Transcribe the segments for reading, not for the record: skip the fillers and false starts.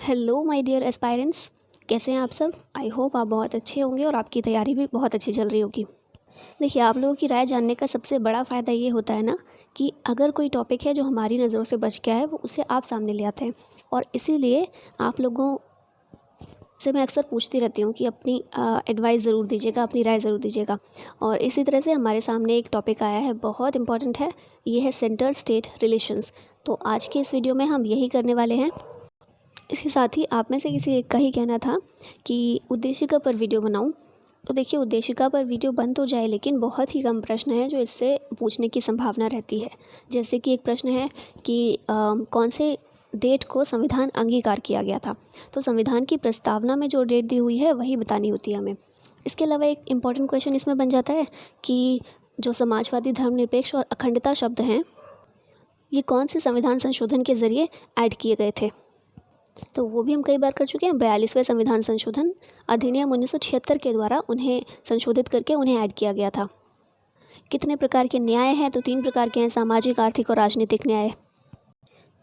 Hello my dear aspirants, कैसे हैं आप सब। आई होप आप बहुत अच्छे होंगे और आपकी तैयारी भी बहुत अच्छी चल रही होगी। देखिए, आप लोगों की राय जानने का सबसे बड़ा फ़ायदा ये होता है ना कि अगर कोई टॉपिक है जो हमारी नज़रों से बच गया है, वो उसे आप सामने ले आते हैं। और इसीलिए आप लोगों से मैं अक्सर पूछती रहती हूँ कि अपनी एडवाइस ज़रूर दीजिएगा, अपनी राय ज़रूर दीजिएगा। और इसी तरह से हमारे सामने एक टॉपिक आया है, बहुत इंपॉर्टेंट है। ये है सेंटर स्टेट रिलेशंस। तो आज की इस वीडियो में हम यही करने वाले हैं। इसके साथ ही आप में से किसी एक का ही कहना था कि उद्देशिका पर वीडियो बनाऊं। तो देखिए, उद्देशिका पर वीडियो बन तो जाए, लेकिन बहुत ही कम प्रश्न हैं जो इससे पूछने की संभावना रहती है। जैसे कि एक प्रश्न है कि कौन से डेट को संविधान अंगीकार किया गया था। तो संविधान की प्रस्तावना में जो डेट दी हुई है वही बतानी होती है हमें। इसके अलावा एक इम्पॉर्टेंट क्वेश्चन इसमें बन जाता है कि जो समाजवादी, धर्मनिरपेक्ष और अखंडता शब्द हैं, ये कौन से संविधान संशोधन के ज़रिए ऐड किए गए थे। तो वो भी हम कई बार कर चुके हैं। 42वें संविधान संशोधन अधिनियम 1976 के द्वारा उन्हें संशोधित करके उन्हें ऐड किया गया था। कितने प्रकार के न्याय हैं, तो 3 प्रकार के हैं, सामाजिक, आर्थिक और राजनीतिक न्याय।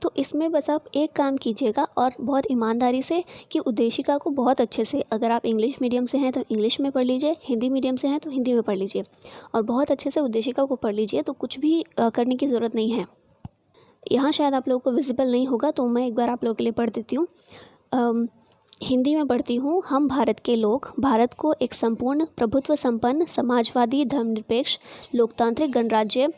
तो इसमें बस आप एक काम कीजिएगा और बहुत ईमानदारी से कि उद्देशिका को बहुत अच्छे से, अगर आप इंग्लिश मीडियम से हैं तो इंग्लिश में पढ़ लीजिए, हिंदी मीडियम से हैं तो हिंदी में पढ़ लीजिए, और बहुत अच्छे से उद्देशिका को पढ़ लीजिए। तो कुछ भी करने की ज़रूरत नहीं है। यहाँ शायद आप लोगों को विजिबल नहीं होगा, तो मैं एक बार आप लोगों के लिए पढ़ देती हूँ। हिंदी में पढ़ती हूँ। हम भारत के लोग भारत को एक संपूर्ण प्रभुत्व संपन्न समाजवादी, धर्मनिरपेक्ष, लोकतांत्रिक गणराज्य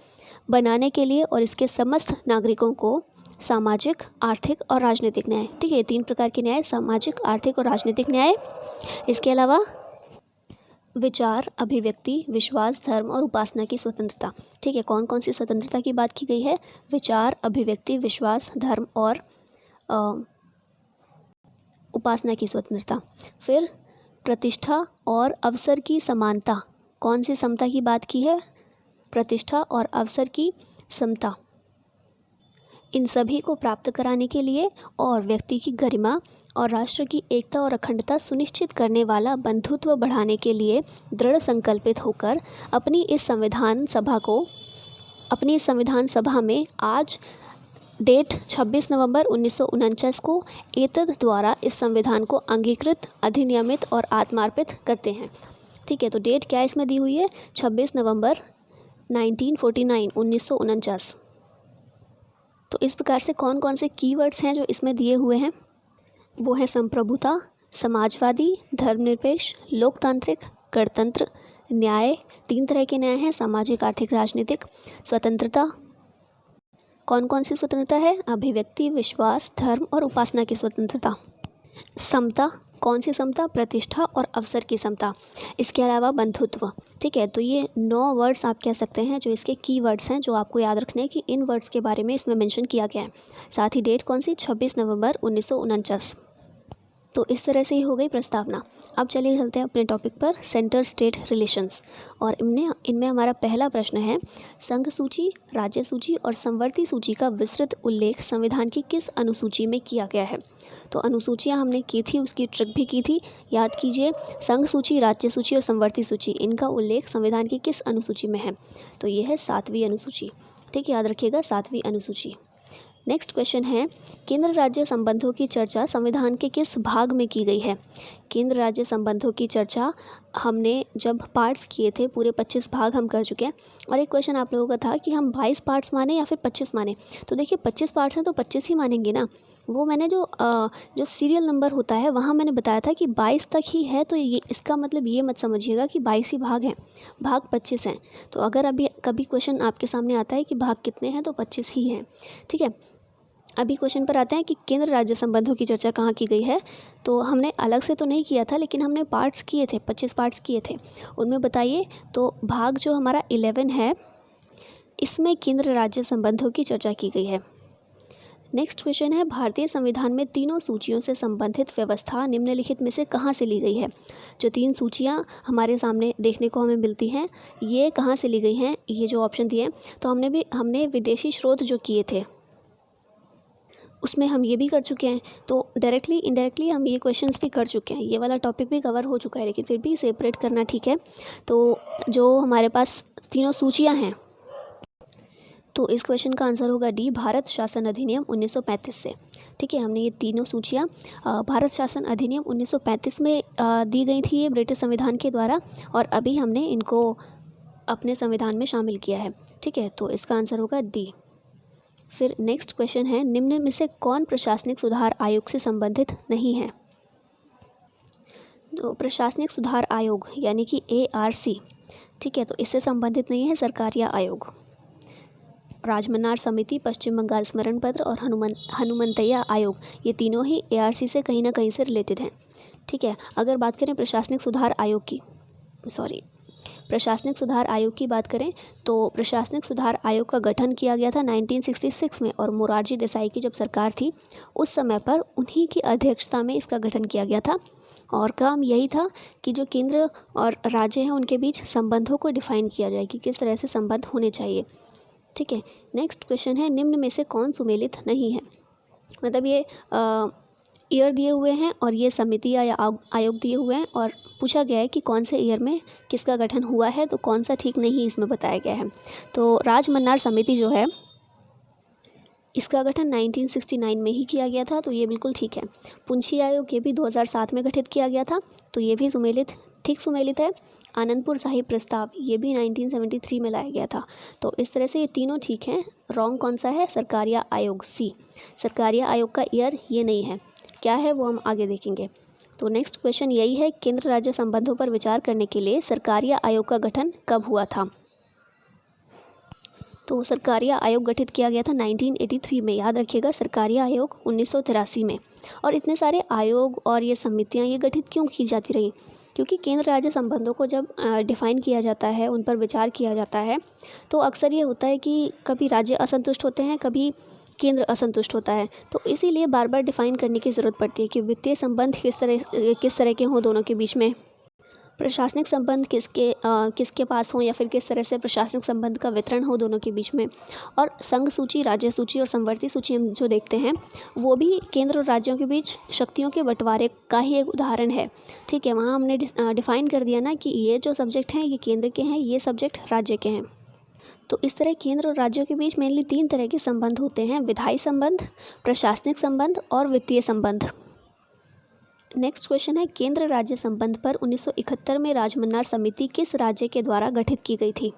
बनाने के लिए और इसके समस्त नागरिकों को सामाजिक, आर्थिक और राजनीतिक न्याय, ठीक है, 3 प्रकार के न्याय, सामाजिक, आर्थिक और राजनीतिक न्याय। इसके अलावा विचार, अभिव्यक्ति, विश्वास, धर्म और उपासना की स्वतंत्रता। ठीक है, कौन कौन सी स्वतंत्रता की बात की गई है? विचार, अभिव्यक्ति, विश्वास, धर्म और उपासना की स्वतंत्रता। फिर प्रतिष्ठा और अवसर की समानता। कौन सी समता की बात की है? प्रतिष्ठा और अवसर की समता। इन सभी को प्राप्त कराने के लिए और व्यक्ति की गरिमा और राष्ट्र की एकता और अखंडता सुनिश्चित करने वाला बंधुत्व बढ़ाने के लिए दृढ़ संकल्पित होकर अपनी इस संविधान सभा में आज डेट 26 नवंबर 1949 को एतद द्वारा इस संविधान को अंगीकृत, अधिनियमित और आत्मार्पित करते हैं। ठीक है, तो डेट क्या इसमें दी हुई है? 26 नवंबर 1949। तो इस प्रकार से कौन कौन से कीवर्ड्स हैं जो इसमें दिए हुए हैं? वो है संप्रभुता, समाजवादी, धर्मनिरपेक्ष, लोकतांत्रिक, गणतंत्र, न्याय। 3 तरह के न्याय हैं, सामाजिक, आर्थिक, राजनीतिक। स्वतंत्रता, कौन कौन सी स्वतंत्रता है? अभिव्यक्ति, विश्वास, धर्म और उपासना की स्वतंत्रता। समता, कौन सी समता? प्रतिष्ठा और अवसर की समता। इसके अलावा बंधुत्व। ठीक है, तो ये 9 वर्ड्स आप कह सकते हैं जो इसके की वर्ड्स हैं, जो आपको याद रखने हैं कि इन वर्ड्स के बारे में इसमें मेंशन किया गया है। साथ ही डेट कौन सी? 26 नवंबर 1949। तो इस तरह से ही हो गई प्रस्तावना। अब चलिए चलते हैं अपने टॉपिक पर, सेंटर स्टेट रिलेशंस। और इनमें हमारा पहला प्रश्न है, संघ सूची, राज्य सूची और संवर्ती सूची का विस्तृत उल्लेख संविधान की किस अनुसूची में किया गया है? तो अनुसूचियाँ हमने की थी, उसकी ट्रिक भी की थी, याद कीजिए। संघ सूची, राज्य सूची और संवर्ती सूची, इनका उल्लेख संविधान की किस अनुसूची में है? तो ये है 7वीं अनुसूची। ठीक है, याद रखिएगा, 7वीं अनुसूची। नेक्स्ट क्वेश्चन है, केंद्र राज्य संबंधों की चर्चा संविधान के किस भाग में की गई है? केंद्र राज्य संबंधों की चर्चा हमने जब पार्ट्स किए थे, पूरे 25 भाग हम कर चुके हैं। और एक क्वेश्चन आप लोगों का था कि हम 22 पार्ट्स माने या फिर 25 माने। तो देखिए, 25 पार्ट्स हैं तो 25 ही मानेंगे ना। वो मैंने जो सीरियल नंबर होता है वहाँ मैंने बताया था कि 22 तक ही है, तो ये इसका मतलब ये मत समझिएगा कि 22 ही भाग हैं, भाग 25 हैं। तो अगर अभी कभी क्वेश्चन आपके सामने आता है कि भाग कितने हैं, तो 25 ही हैं। ठीक है, अभी क्वेश्चन पर आते हैं कि केंद्र राज्य संबंधों की चर्चा कहाँ की गई है। तो हमने अलग से तो नहीं किया था, लेकिन हमने पार्ट्स किए थे, 25 पार्ट्स किए थे। उनमें बताइए, तो भाग जो हमारा 11 है, इसमें केंद्र राज्य संबंधों की चर्चा की गई है। नेक्स्ट क्वेश्चन है, भारतीय संविधान में तीनों सूचियों से संबंधित व्यवस्था निम्नलिखित में से कहाँ से ली गई है? जो 3 सूचियाँ हमारे सामने देखने को हमें मिलती हैं, ये कहाँ से ली गई हैं? ये जो ऑप्शन दिए हैं, तो हमने विदेशी स्रोत जो किए थे उसमें हम ये भी कर चुके हैं। तो डायरेक्टली इनडायरेक्टली हम ये क्वेश्चंस भी कर चुके हैं, ये वाला टॉपिक भी कवर हो चुका है, लेकिन फिर भी सेपरेट करना ठीक है। तो जो हमारे पास तीनों सूचियाँ हैं, तो इस क्वेश्चन का आंसर होगा डी, भारत शासन अधिनियम 1935 से। ठीक है, हमने ये तीनों सूचियाँ भारत शासन अधिनियम 1935 में दी गई थी ये ब्रिटिश संविधान के द्वारा, और अभी हमने इनको अपने संविधान में शामिल किया है। ठीक है, तो इसका आंसर होगा डी। फिर नेक्स्ट क्वेश्चन है, निम्न में से कौन प्रशासनिक सुधार आयोग से संबंधित नहीं है? तो प्रशासनिक सुधार आयोग यानी कि ARC, ठीक है, तो इससे संबंधित नहीं है सरकारिया आयोग। राजमन्नार समिति, पश्चिम बंगाल स्मरण पत्र और हनुमंतैया आयोग, ये तीनों ही ARC से कहीं ना कहीं से रिलेटेड हैं। ठीक है, अगर बात करें प्रशासनिक सुधार आयोग की बात करें तो प्रशासनिक सुधार आयोग का गठन किया गया था 1966 में, और मोरारजी देसाई की जब सरकार थी उस समय पर उन्हीं की अध्यक्षता में इसका गठन किया गया था, और काम यही था कि जो केंद्र और राज्य हैं उनके बीच संबंधों को डिफाइन किया जाए कि किस तरह से संबंध होने चाहिए। ठीक है, नेक्स्ट क्वेश्चन है, निम्न में से कौन सुमेलित नहीं है? मतलब ये ईयर दिए हुए हैं और ये समिति या आयोग दिए हुए हैं, और पूछा गया है कि कौन से ईयर में किसका गठन हुआ है, तो कौन सा ठीक नहीं इसमें बताया गया है। तो राजमन्नार समिति जो है इसका गठन 1969 में ही किया गया था, तो ये बिल्कुल ठीक है। पुंछी आयोग ये भी 2007 में गठित किया गया था, तो ये भी सुमेलित है। आनंदपुर साहिब प्रस्ताव ये भी 1973 में लाया गया था, तो इस तरह से ये तीनों ठीक हैं। रॉन्ग कौन सा है? सरकारिया आयोग, सी। सरकारिया आयोग का ईयर ये नहीं है, क्या है वो हम आगे देखेंगे। तो नेक्स्ट क्वेश्चन यही है, केंद्र राज्य संबंधों पर विचार करने के लिए सरकारिया आयोग का गठन कब हुआ था? तो सरकारिया आयोग गठित किया गया था 1983 में। याद रखिएगा, सरकारिया आयोग 1983 में। और इतने सारे आयोग और ये समितियाँ ये गठित क्यों की जाती रही? क्योंकि केंद्र राज्य संबंधों को जब डिफ़ाइन किया जाता है, उन पर विचार किया जाता है, तो अक्सर ये होता है कि कभी राज्य असंतुष्ट होते हैं, कभी केंद्र असंतुष्ट होता है, तो इसीलिए बार बार डिफ़ाइन करने की ज़रूरत पड़ती है कि वित्तीय संबंध किस तरह के हों दोनों के बीच में, प्रशासनिक संबंध किसके पास हों, या फिर किस तरह से प्रशासनिक संबंध का वितरण हो दोनों के बीच में। और संघ सूची, राज्य सूची और समवर्ती सूची हम जो देखते हैं वो भी केंद्र और राज्यों के बीच शक्तियों के बंटवारे का ही एक उदाहरण है। ठीक है, वहाँ हमने डिफ़ाइन कर दिया ना कि ये जो सब्जेक्ट हैं ये केंद्र के हैं, ये सब्जेक्ट राज्य के हैं। तो इस तरह केंद्र और राज्यों के बीच मेनली 3 तरह के संबंध होते हैं, विधायी संबंध, प्रशासनिक संबंध और वित्तीय संबंध। नेक्स्ट क्वेश्चन है, केंद्र राज्य संबंध पर 1971 में राजमन्नार समिति किस राज्य के द्वारा गठित की गई थी?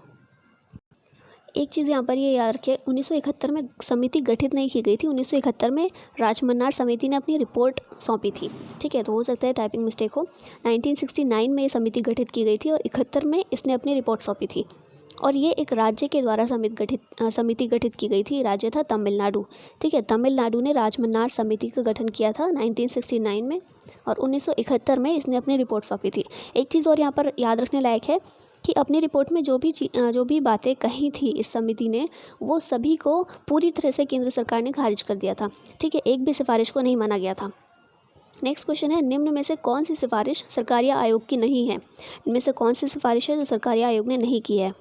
एक चीज़ यहाँ पर ये याद रखें, 1971 में समिति गठित नहीं की गई थी, 1971 में राजमन्नार समिति ने अपनी रिपोर्ट सौंपी थी। ठीक है, तो हो सकता है टाइपिंग मिस्टेक हो। 1969 में ये समिति गठित की गई थी और 71 में इसने अपनी रिपोर्ट सौंपी थी, और ये एक राज्य के द्वारा समिति गठित की गई थी। राज्य था तमिलनाडु। ठीक है, तमिलनाडु ने राजमन्नार समिति का गठन किया था 1969 में, और 1971 में इसने अपनी रिपोर्ट सौंपी थी। एक चीज़ और यहाँ पर याद रखने लायक है कि अपनी रिपोर्ट में जो भी बातें कही थी इस समिति ने, वो सभी को पूरी तरह से केंद्र सरकार ने खारिज कर दिया था। ठीक है, एक भी सिफारिश को नहीं माना गया था। नेक्स्ट क्वेश्चन है, निम्न में से कौन सी सिफारिश सरकारिया आयोग की नहीं है? इनमें से कौन सी सिफारिश है जो सरकारिया आयोग ने नहीं की है?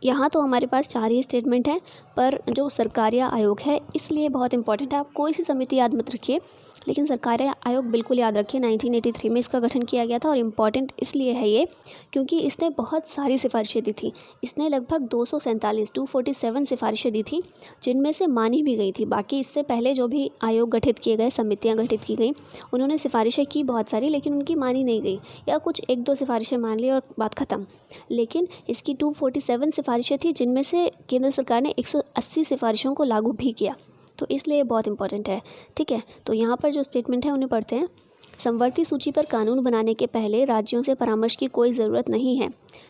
यहाँ तो हमारे पास 4 ही स्टेटमेंट हैं, पर जो सरकारिया आयोग है इसलिए बहुत इंपॉर्टेंट है। आप कोई सी समिति याद मत रखिए, लेकिन सरकारिया आयोग बिल्कुल याद रखिए। 1983 में इसका गठन किया गया था, और इम्पॉर्टेंट इसलिए है ये क्योंकि इसने बहुत सारी सिफारिशें दी थी। इसने लगभग 247 सिफारिशें दी थी, जिनमें से मानी भी गई थी। बाकी इससे पहले जो भी आयोग गठित किए गए, समितियाँ गठित की गई, उन्होंने सिफारिशें की बहुत सारी, लेकिन उनकी मानी नहीं गई, या कुछ 1-2 सिफारिशें मान ली और बात ख़त्म। लेकिन इसकी 247 सिफारिशें थी, जिनमें से केंद्र सरकार ने 180 सिफारिशों को लागू भी किया, तो इसलिए बहुत इंपॉर्टेंट है। ठीक है, तो यहाँ पर जो स्टेटमेंट है उन्हें पढ़ते हैं। समवर्ती सूची पर कानून बनाने के पहले राज्यों से परामर्श की कोई ज़रूरत नहीं है,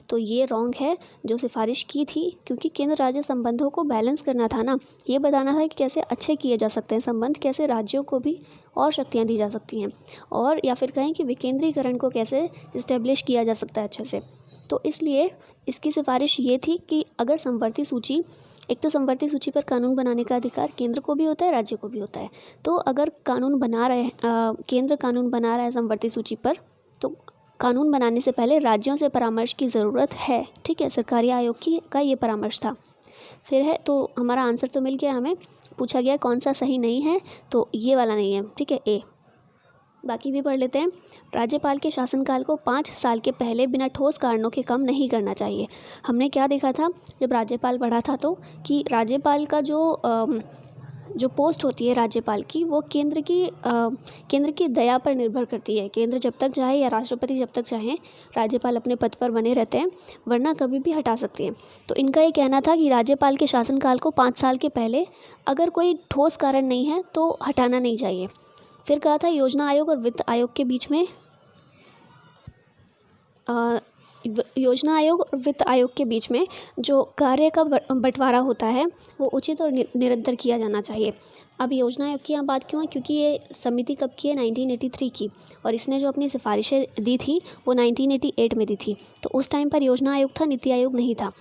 तो ये रॉन्ग है। जो सिफारिश की थी, क्योंकि केंद्र राज्य संबंधों को बैलेंस करना था ना, ये बताना था कि कैसे अच्छे किए जा सकते हैं संबंध, कैसे राज्यों को भी और शक्तियाँ दी जा सकती हैं, और या फिर कहें कि विकेंद्रीकरण को कैसे इस्टेब्लिश किया जा सकता है अच्छे से। तो इसलिए इसकी सिफारिश ये थी कि अगर समवर्ती सूची, एक तो समवर्ती सूची पर कानून बनाने का अधिकार केंद्र को भी होता है, राज्य को भी होता है। तो अगर केंद्र कानून बना रहा है समवर्ती सूची पर, तो कानून बनाने से पहले राज्यों से परामर्श की ज़रूरत है। ठीक है, सरकारी आयोग का ये परामर्श था। फिर है, तो हमारा आंसर तो मिल गया हमें। पूछा गया कौन सा सही नहीं है, तो ये वाला नहीं है। ठीक है, ए। बाकी भी पढ़ लेते हैं। राज्यपाल के शासनकाल को 5 साल के पहले बिना ठोस कारणों के कम नहीं करना चाहिए। हमने क्या देखा था जब राज्यपाल पढ़ा था तो कि राज्यपाल का जो पोस्ट होती है राज्यपाल की, वो केंद्र की दया पर निर्भर करती है। केंद्र जब तक चाहे या राष्ट्रपति जब तक चाहें, राज्यपाल अपने पद पर बने रहते हैं, वरना कभी भी हटा सकते हैं। तो इनका ये कहना था कि राज्यपाल के शासनकाल को 5 साल के पहले अगर कोई ठोस कारण नहीं है तो हटाना नहीं चाहिए। फिर कहा था योजना आयोग और वित्त आयोग के बीच में योजना आयोग और वित्त आयोग के बीच में जो कार्य का बंटवारा होता है वो उचित और निरंतर किया जाना चाहिए। अब योजना आयोग की यहाँ बात क्यों है, क्योंकि ये समिति कब की है, 1983 की, और इसने जो अपनी सिफारिशें दी थी वो 1988 में दी थी। तो उस टाइम पर योजना आयोग था, नीति आयोग नहीं था।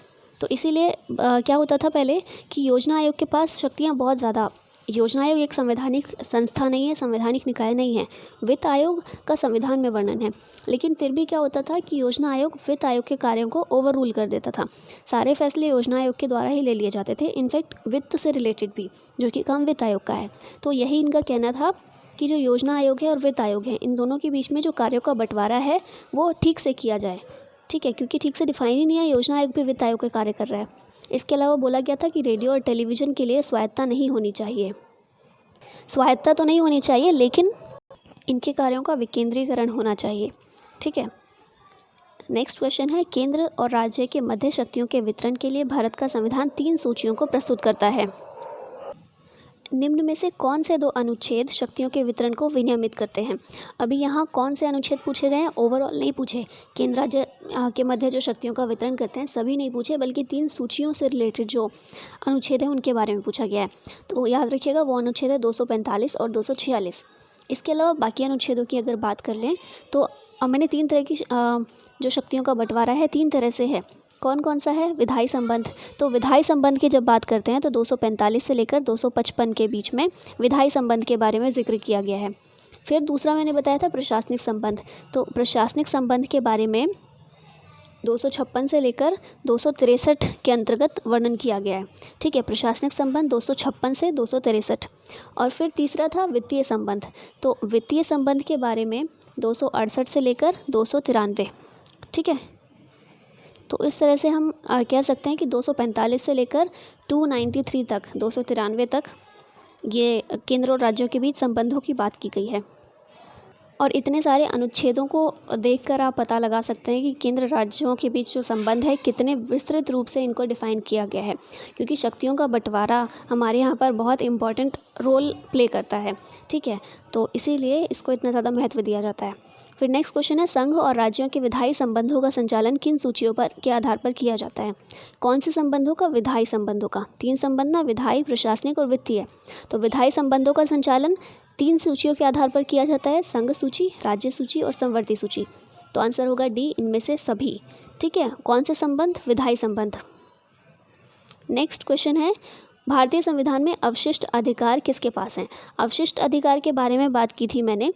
तो इसीलिए क्या होता था पहले कि योजना आयोग के पास शक्तियाँ बहुत ज़्यादा। योजना आयोग एक संवैधानिक संस्था नहीं है, संवैधानिक निकाय नहीं है। वित्त आयोग का संविधान में वर्णन है, लेकिन फिर भी क्या होता था कि योजना आयोग वित्त आयोग के कार्यों को ओवर रूल कर देता था। सारे फैसले योजना आयोग के द्वारा ही ले लिए जाते थे, इनफैक्ट वित्त से रिलेटेड भी, जो कि काम वित्त आयोग का है। तो यही इनका कहना था कि जो योजना आयोग है और वित्त आयोग है, इन दोनों के बीच में जो कार्यों का बंटवारा है वो ठीक से किया जाए। ठीक है, क्योंकि ठीक से डिफाइन ही नहीं है, योजना आयोग भी वित्त आयोग के कार्य कर रहा है। इसके अलावा बोला गया था कि रेडियो और टेलीविज़न के लिए स्वायत्तता नहीं होनी चाहिए। स्वायत्तता तो नहीं होनी चाहिए, लेकिन इनके कार्यों का विकेंद्रीकरण होना चाहिए। ठीक है, नेक्स्ट क्वेश्चन है, केंद्र और राज्य के मध्य शक्तियों के वितरण के लिए भारत का संविधान 3 सूचियों को प्रस्तुत करता है। निम्न में से कौन से 2 अनुच्छेद शक्तियों के वितरण को विनियमित करते हैं? अभी यहाँ कौन से अनुच्छेद पूछे गए हैं, ओवरऑल नहीं पूछे। केंद्र राज्य के मध्य जो शक्तियों का वितरण करते हैं सभी नहीं पूछे, बल्कि 3 सूचियों से रिलेटेड जो अनुच्छेद हैं उनके बारे में पूछा गया है। तो याद रखिएगा, वो अनुच्छेद है 245 और 246। इसके अलावा बाकी अनुच्छेदों की अगर बात कर लें तो मैंने 3 तरह की जो शक्तियों का बंटवारा है 3 तरह से है। कौन कौन सा है? विधायी संबंध। तो विधायी संबंध की जब बात करते हैं तो 245 से लेकर 255 के बीच में विधायी संबंध के बारे में जिक्र किया गया है। फिर दूसरा मैंने बताया था प्रशासनिक संबंध। तो प्रशासनिक संबंध के बारे में 256 से लेकर 263 के अंतर्गत वर्णन किया गया है। ठीक है, प्रशासनिक संबंध 256 से 263। और फिर तीसरा था वित्तीय संबंध। तो वित्तीय संबंध के बारे में 268 से लेकर 293। ठीक है, तो इस तरह से हम कह सकते हैं कि 245 से लेकर 293 तक, 293 तक ये केंद्र और राज्यों के बीच संबंधों की बात की गई है। और इतने सारे अनुच्छेदों को देखकर आप पता लगा सकते हैं कि केंद्र राज्यों के बीच जो संबंध है कितने विस्तृत रूप से इनको डिफ़ाइन किया गया है, क्योंकि शक्तियों का बंटवारा हमारे यहाँ पर बहुत इम्पॉर्टेंट रोल प्ले करता है। ठीक है, तो इसीलिए इसको इतना ज़्यादा महत्व दिया जाता है। फिर नेक्स्ट क्वेश्चन है, संघ और राज्यों के विधायी संबंधों का संचालन किन सूचियों पर के आधार पर किया जाता है? कौन से संबंधों का? विधायी संबंधों का। 3 संबंध ना, विधायी, प्रशासनिक और वित्तीय। तो विधायी संबंधों का संचालन 3 सूचियों के आधार पर किया जाता है, संघ सूची, राज्य सूची और समवर्ती सूची। तो आंसर होगा डी, इनमें से सभी। ठीक है, कौन से संबंध? विधायी संबंध। नेक्स्ट क्वेश्चन है, भारतीय संविधान में अवशिष्ट अधिकार किसके पास हैं? अवशिष्ट अधिकार के बारे में बात की थी मैंने,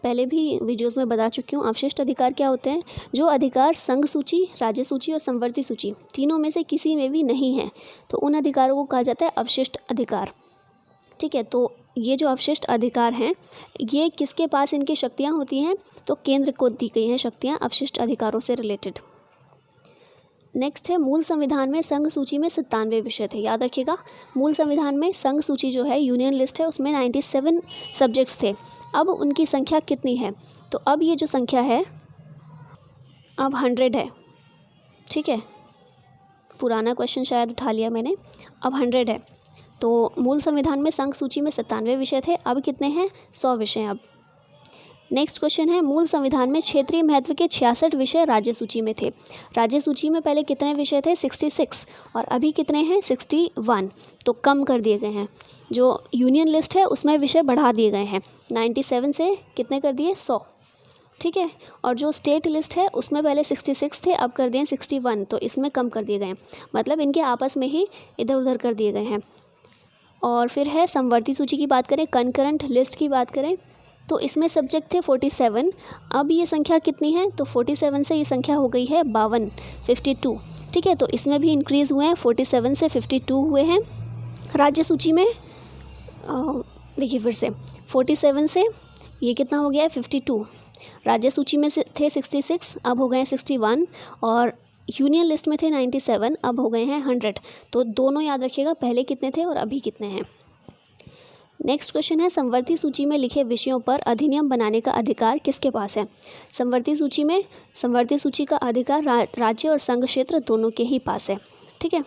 पहले भी वीडियोस में बता चुकी हूँ। अवशिष्ट अधिकार क्या होते हैं? जो अधिकार संघ सूची, राज्य सूची और समवर्ती सूची तीनों में से किसी में भी नहीं है, तो उन अधिकारों को कहा जाता है अवशिष्ट अधिकार। ठीक है, तो ये जो अवशिष्ट अधिकार हैं ये किसके पास इनकी शक्तियाँ होती हैं? तो केंद्र को दी गई हैं शक्तियाँ अवशिष्ट अधिकारों से रिलेटेड। नेक्स्ट है, मूल संविधान में संघ सूची में 97 विषय थे। याद रखिएगा, मूल संविधान में संघ सूची जो है, यूनियन लिस्ट है, उसमें 97 सब्जेक्ट्स थे। अब उनकी संख्या कितनी है? तो अब ये जो संख्या है अब 100 है। ठीक है, पुराना क्वेश्चन शायद उठा लिया मैंने, अब 100 है। तो मूल संविधान में संघ सूची में 97 विषय थे, अब कितने हैं? 100 विषय अब। नेक्स्ट क्वेश्चन है, मूल संविधान में क्षेत्रीय महत्व के 66 विषय राज्य सूची में थे। राज्य सूची में पहले कितने विषय थे? 66, और अभी कितने हैं? 61। तो कम कर दिए गए हैं। जो यूनियन लिस्ट है उसमें विषय बढ़ा दिए गए हैं, 97 से कितने कर दिए? 100। ठीक है, और जो स्टेट लिस्ट है उसमें पहले 66 थे, अब कर दिए 61, तो इसमें कम कर दिए गए हैं, मतलब इनके आपस में ही इधर उधर कर दिए गए हैं। और फिर है समवर्ती सूची की बात करें, कंकरेंट लिस्ट की बात करें, तो इसमें सब्जेक्ट थे 47, अब ये संख्या कितनी है? तो 47 से ये संख्या हो गई है 52। ठीक है, तो इसमें भी इंक्रीज़ हुए हैं, 47 से 52 हुए हैं। राज्य सूची में देखिए फिर से 47 से ये कितना हो गया है 52। राज्य सूची में से थे 66, अब हो गए हैं 61, और यूनियन लिस्ट में थे 97, अब हो गए हैं 100। तो दोनों याद रखिएगा, पहले कितने थे और अभी कितने हैं। नेक्स्ट क्वेश्चन है, समवर्ती सूची में लिखे विषयों पर अधिनियम बनाने का अधिकार किसके पास है। समवर्ती सूची का अधिकार राज्य और संघ क्षेत्र दोनों के ही पास है। ठीक है,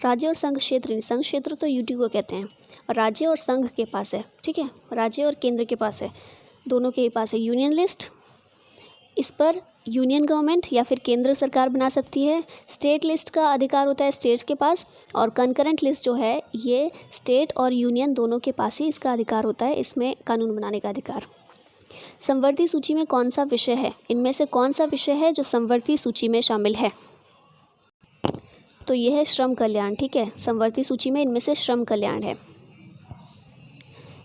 राज्य और संघ क्षेत्र तो यूटी को कहते हैं, और राज्य और संघ के पास है। ठीक है, राज्य और केंद्र के पास है, दोनों के ही पास है। यूनियन लिस्ट, इस पर यूनियन गवर्नमेंट या फिर केंद्र सरकार बना सकती है। स्टेट लिस्ट का अधिकार होता है स्टेट्स के पास, और कंकरेंट लिस्ट जो है ये स्टेट और यूनियन दोनों के पास ही इसका अधिकार होता है, इसमें कानून बनाने का अधिकार। समवर्ती सूची में कौन सा विषय है, इनमें से कौन सा विषय है जो समवर्ती सूची में शामिल है। तो यह है श्रम कल्याण। ठीक है, समवर्ती सूची में इनमें से श्रम कल्याण है।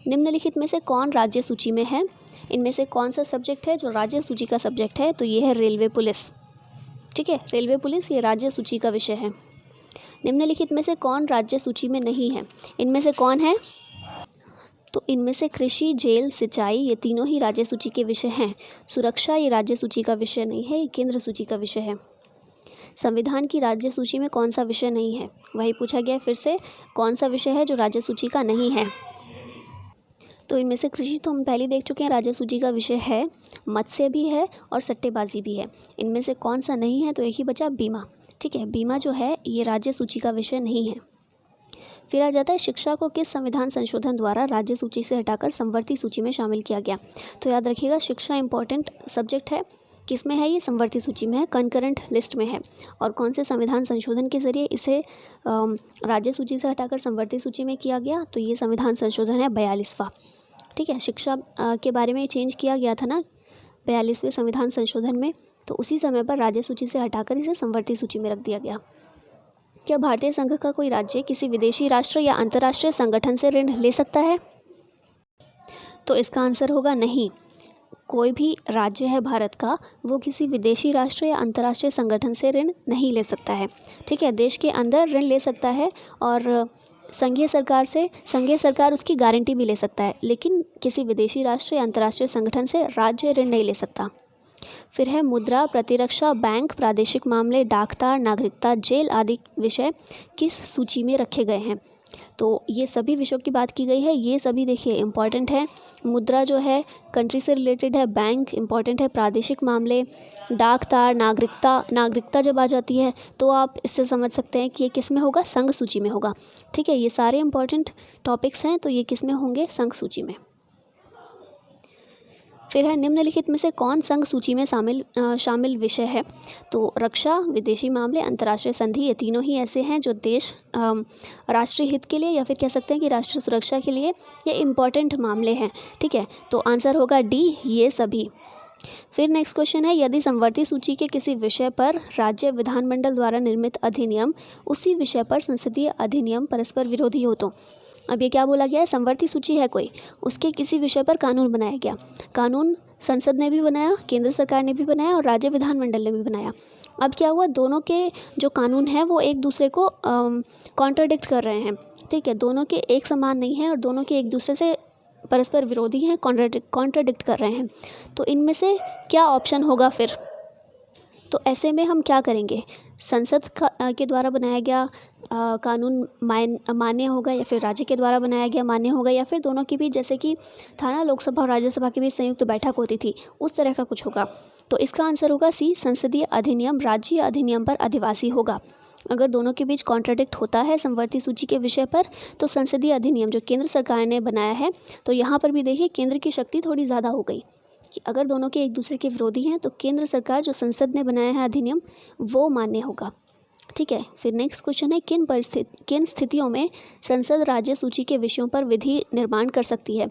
निम्नलिखित में से कौन राज्य सूची में है, इनमें से कौन सा सब्जेक्ट है जो राज्य सूची का सब्जेक्ट है। तो ये है रेलवे पुलिस। ठीक है, रेलवे पुलिस ये राज्य सूची का विषय है। निम्नलिखित में से कौन राज्य सूची में नहीं है, इनमें से कौन है। तो इनमें से कृषि, जेल, सिंचाई ये तीनों ही राज्य सूची के विषय हैं। सुरक्षा ये राज्य सूची का विषय नहीं है, ये केंद्र सूची का विषय है। संविधान की राज्य सूची में कौन सा विषय नहीं है, वही पूछा गया फिर से, कौन सा विषय है जो राज्य सूची का नहीं है। तो इनमें से कृषि तो हम पहले देख चुके हैं, राज्य सूची का विषय है। मत्स्य भी है और सट्टेबाजी भी है। इनमें से कौन सा नहीं है, तो एक ही बचा बीमा। ठीक है, बीमा जो है ये राज्य सूची का विषय नहीं है। फिर आ जाता है शिक्षा को किस संविधान संशोधन द्वारा राज्य सूची से हटाकर समवर्ती सूची में शामिल किया गया। तो याद रखिएगा, शिक्षा इंपॉर्टेंट सब्जेक्ट है। किस में है, ये समवर्ती सूची में है, कंकरेंट लिस्ट में है। और कौन से संविधान संशोधन के जरिए इसे राज्य सूची से हटाकर समवर्ती सूची में किया गया। तो ये संविधान संशोधन है 42वां। ठीक है, शिक्षा के बारे में चेंज किया गया था ना 42वें संविधान संशोधन में, तो उसी समय पर राज्य सूची से हटाकर इसे समवर्ती सूची में रख दिया गया। क्या भारतीय संघ का कोई राज्य किसी विदेशी राष्ट्र या अंतर्राष्ट्रीय संगठन से ऋण ले सकता है। तो इसका आंसर होगा नहीं। कोई भी राज्य है भारत का, वो किसी विदेशी राष्ट्र या अंतर्राष्ट्रीय संगठन से ऋण नहीं ले सकता है। ठीक है, देश के अंदर ऋण ले सकता है, और संघीय सरकार उसकी गारंटी भी ले सकता है, लेकिन किसी विदेशी राष्ट्र या अंतर्राष्ट्रीय संगठन से राज्य ऋण नहीं ले सकता। फिर है मुद्रा, प्रतिरक्षा, बैंक, प्रादेशिक मामले, डाकतार, नागरिकता, जेल आदि विषय किस सूची में रखे गए हैं। तो ये सभी विषयों की बात की गई है, ये सभी देखिए इंपॉर्टेंट है। मुद्रा जो है कंट्री से रिलेटेड है, बैंक इंपॉर्टेंट है, प्रादेशिक मामले, डाकतार, नागरिकता जब आ जाती है तो आप इससे समझ सकते हैं कि ये किस में होगा, संघ सूची में होगा। ठीक है, ये सारे इंपॉर्टेंट टॉपिक्स हैं, तो ये किस में होंगे, संघ सूची में। फिर है निम्नलिखित में से कौन संघ सूची में शामिल विषय है। तो रक्षा, विदेशी मामले, अंतर्राष्ट्रीय संधि ये तीनों ही ऐसे हैं जो देश राष्ट्रीय हित के लिए या फिर कह सकते हैं कि राष्ट्रीय सुरक्षा के लिए ये इम्पॉर्टेंट मामले हैं। ठीक है, तो आंसर होगा डी, ये सभी। फिर नेक्स्ट क्वेश्चन है, यदि समवर्ती सूची के किसी विषय पर राज्य विधानमंडल द्वारा निर्मित अधिनियम उसी विषय पर संसदीय अधिनियम परस्पर विरोधी हो तो। अब ये क्या बोला गया है, समवर्ती सूची है कोई, उसके किसी विषय पर कानून बनाया गया। कानून संसद ने भी बनाया, केंद्र सरकार ने भी बनाया और राज्य विधानमंडल ने भी बनाया। अब क्या हुआ, दोनों के जो कानून हैं वो एक दूसरे को कॉन्ट्राडिक्ट कर रहे हैं। ठीक है, दोनों के एक समान नहीं है और दोनों के एक दूसरे से परस्पर विरोधी हैं, कॉन्ट्राडिक्ट कर रहे हैं। तो इनमें से क्या ऑप्शन होगा फिर। तो ऐसे में हम क्या करेंगे, संसद के द्वारा बनाया गया कानून मान्य होगा या फिर राज्य के द्वारा बनाया गया मान्य होगा, या फिर दोनों के बीच, जैसे कि था ना लोकसभा और राज्यसभा के बीच संयुक्त बैठक होती थी, उस तरह का कुछ होगा। तो इसका आंसर होगा सी, संसदीय अधिनियम राज्य अधिनियम पर अधिवासी होगा। अगर दोनों के बीच कॉन्ट्राडिक्ट होता है समवर्ती सूची के विषय पर, तो संसदीय अधिनियम जो केंद्र सरकार ने बनाया है, तो यहाँ पर भी देखिए केंद्र की शक्ति थोड़ी ज़्यादा हो गई कि अगर दोनों के एक दूसरे के विरोधी हैं तो केंद्र सरकार जो संसद ने बनाया है अधिनियम वो मान्य होगा। ठीक है, फिर नेक्स्ट क्वेश्चन है, किन स्थितियों में संसद राज्य सूची के विषयों पर विधि निर्माण कर सकती है।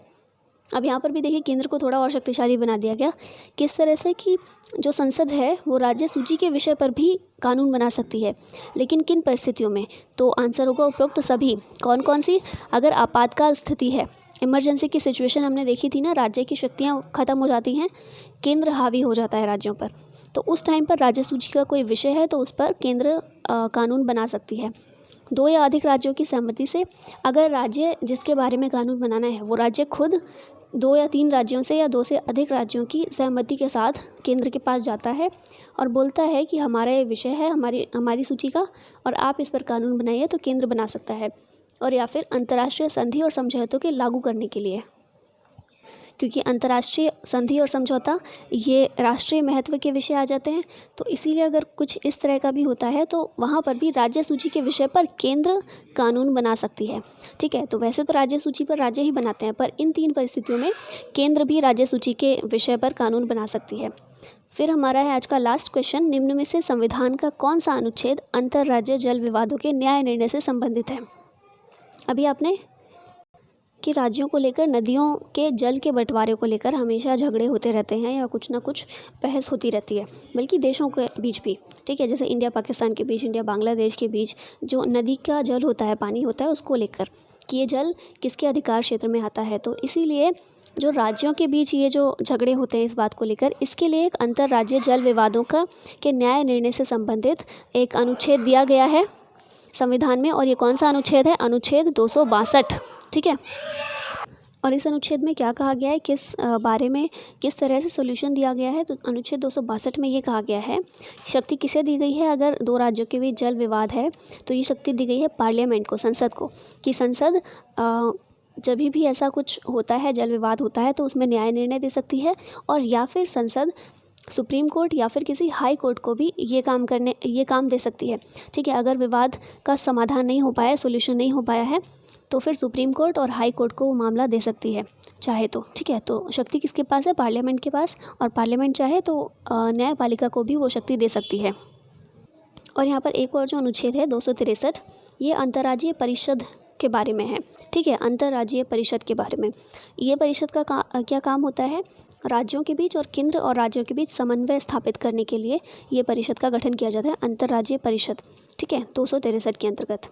अब यहाँ पर भी देखिए केंद्र को थोड़ा और शक्तिशाली बना दिया गया, किस तरह से कि जो संसद है वो राज्य सूची के विषय पर भी कानून बना सकती है, लेकिन किन परिस्थितियों में। तो आंसर होगा उपरोक्त सभी। कौन कौन सी, अगर आपातकाल स्थिति है, इमरजेंसी की सिचुएशन हमने देखी थी ना, राज्य की शक्तियाँ ख़त्म हो जाती हैं, केंद्र हावी हो जाता है राज्यों पर, तो उस टाइम पर राज्य सूची का कोई विषय है तो उस पर केंद्र कानून बना सकती है। 2 या अधिक राज्यों की सहमति से, अगर राज्य जिसके बारे में कानून बनाना है वो राज्य खुद 2 या 3 राज्यों से या 2 से अधिक राज्यों की सहमति के साथ केंद्र के पास जाता है और बोलता है कि हमारा ये विषय है हमारी सूची का और आप इस पर कानून बनाइए, तो केंद्र बना सकता है। और या फिर अंतर्राष्ट्रीय संधि और समझौतों के लागू करने के लिए, क्योंकि अंतर्राष्ट्रीय संधि और समझौता ये राष्ट्रीय महत्व के विषय आ जाते हैं, तो इसीलिए अगर कुछ इस तरह का भी होता है तो वहाँ पर भी राज्य सूची के विषय पर केंद्र कानून बना सकती है। ठीक है, तो वैसे तो राज्य सूची पर राज्य ही बनाते हैं, पर इन 3 परिस्थितियों में केंद्र भी राज्य सूची के विषय पर कानून बना सकती है। फिर हमारा है आज का लास्ट क्वेश्चन, निम्न में से संविधान का कौन सा अनुच्छेद अंतर्राज्य जल विवादों के न्याय निर्णय से संबंधित है। अभी आपने कि राज्यों को लेकर नदियों के जल के बंटवारे को लेकर हमेशा झगड़े होते रहते हैं या कुछ ना कुछ बहस होती रहती है, बल्कि देशों के बीच भी। ठीक है, जैसे इंडिया पाकिस्तान के बीच, इंडिया बांग्लादेश के बीच जो नदी का जल होता है, पानी होता है, उसको लेकर कि ये जल किसके अधिकार क्षेत्र में आता है। तो इसीलिए जो राज्यों के बीच ये जो झगड़े होते हैं इस बात को लेकर, इसके लिए एक अंतर्राज्यीय जल विवादों के न्याय निर्णय से संबंधित एक अनुच्छेद दिया गया है संविधान में। और ये कौन सा अनुच्छेद है? अनुच्छेद 262। ठीक है, और इस अनुच्छेद में क्या कहा गया है, किस बारे में किस तरह से सोल्यूशन दिया गया है। तो अनुच्छेद 262 में ये कहा गया है, शक्ति किसे दी गई है अगर 2 राज्यों के बीच जल विवाद है, तो ये शक्ति दी गई है पार्लियामेंट को, संसद को, कि संसद जब भी ऐसा कुछ होता है, जल विवाद होता है, तो उसमें न्याय निर्णय दे सकती है। और या फिर संसद सुप्रीम कोर्ट या फिर किसी हाई कोर्ट को भी ये काम दे सकती है। ठीक है, अगर विवाद का समाधान नहीं हो पाया, सोल्यूशन नहीं हो पाया है, तो फिर सुप्रीम कोर्ट और हाई कोर्ट को वो मामला दे सकती है चाहे तो। ठीक है, तो शक्ति किसके पास है? पार्लियामेंट के पास, और पार्लियामेंट चाहे तो न्यायपालिका को भी वो शक्ति दे सकती है। और यहाँ पर एक और जो अनुच्छेद है 263, ये अंतर्राज्यीय परिषद के बारे में है। ठीक है, अंतर्राज्यीय परिषद के बारे में, ये परिषद का क्या काम होता है? राज्यों के बीच और केंद्र और राज्यों के बीच समन्वय स्थापित करने के लिए ये परिषद का गठन किया जाता है, अंतर्राज्यीय परिषद। ठीक है, 263 के अंतर्गत।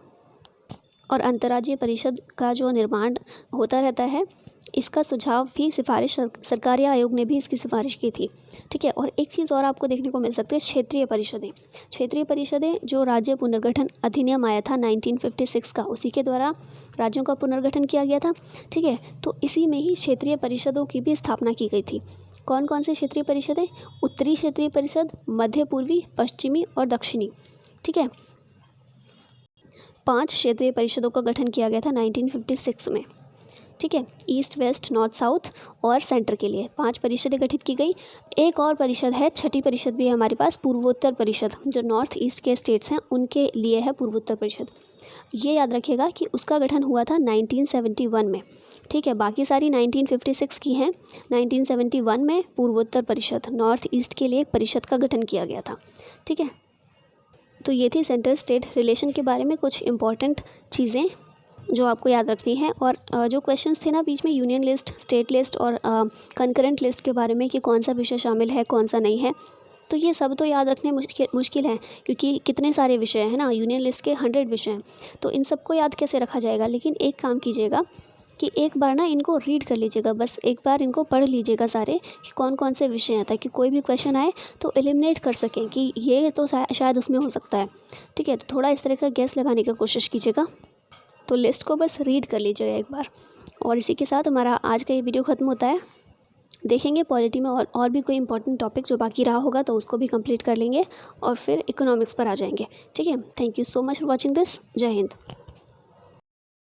और अंतर्राज्यीय परिषद का जो निर्माण होता रहता है, इसका सुझाव भी सिफारिश सरकारी आयोग ने भी इसकी सिफारिश की थी। ठीक है, और एक चीज़ और आपको देखने को मिल सकती है, क्षेत्रीय परिषदें। क्षेत्रीय परिषदें जो राज्य पुनर्गठन अधिनियम आया था 1956 का, उसी के द्वारा राज्यों का पुनर्गठन किया गया था। ठीक है, तो इसी में ही क्षेत्रीय परिषदों की भी स्थापना की गई थी। कौन कौन से क्षेत्रीय परिषदें? उत्तरी क्षेत्रीय परिषद, मध्य पूर्वी, पश्चिमी और दक्षिणी। ठीक है, 5 क्षेत्रीय परिषदों का गठन किया गया था 1956 में। ठीक है, ईस्ट, वेस्ट, नॉर्थ, साउथ और सेंटर के लिए 5 परिषदें गठित की गई। एक और परिषद है, छठी परिषद भी है हमारे पास, पूर्वोत्तर परिषद, जो नॉर्थ ईस्ट के स्टेट्स हैं उनके लिए है पूर्वोत्तर परिषद। ये याद रखिएगा कि उसका गठन हुआ था 1971 में। ठीक है, बाकी सारी 1956 की हैं। 1971 में पूर्वोत्तर परिषद, नॉर्थ ईस्ट के लिए एक परिषद का गठन किया गया था। ठीक है, तो ये थी सेंट्रल स्टेट रिलेशन के बारे में कुछ इंपॉर्टेंट चीज़ें जो आपको याद रखनी है। और जो क्वेश्चंस थे ना बीच में, यूनियन लिस्ट, स्टेट लिस्ट और कंकरेंट लिस्ट के बारे में कि कौन सा विषय शामिल है, कौन सा नहीं है, तो ये सब तो याद रखने मुश्किल है, क्योंकि कितने सारे विषय हैं ना, यूनियन लिस्ट के 100 विषय हैं, तो इन सबको याद कैसे रखा जाएगा। लेकिन एक काम कीजिएगा कि एक बार ना इनको रीड कर लीजिएगा, बस एक बार इनको पढ़ लीजिएगा सारे कि कौन कौन से विषय हैं, ताकि कोई भी क्वेश्चन आए तो एलिमिनेट कर सकें कि ये तो शायद उसमें हो सकता है। ठीक है, तो थोड़ा इस तरह का गैस लगाने की कोशिश कीजिएगा। तो लिस्ट को बस रीड कर लीजिएगा एक बार। और इसी के साथ हमारा आज का ये वीडियो ख़त्म होता है। देखेंगे पॉलिटी में और भी कोई इंपॉर्टेंट टॉपिक जो बाकी रहा होगा तो उसको भी कंप्लीट कर लेंगे और फिर इकोनॉमिक्स पर आ जाएंगे। ठीक है, thank you so much for watching this. जय हिंद।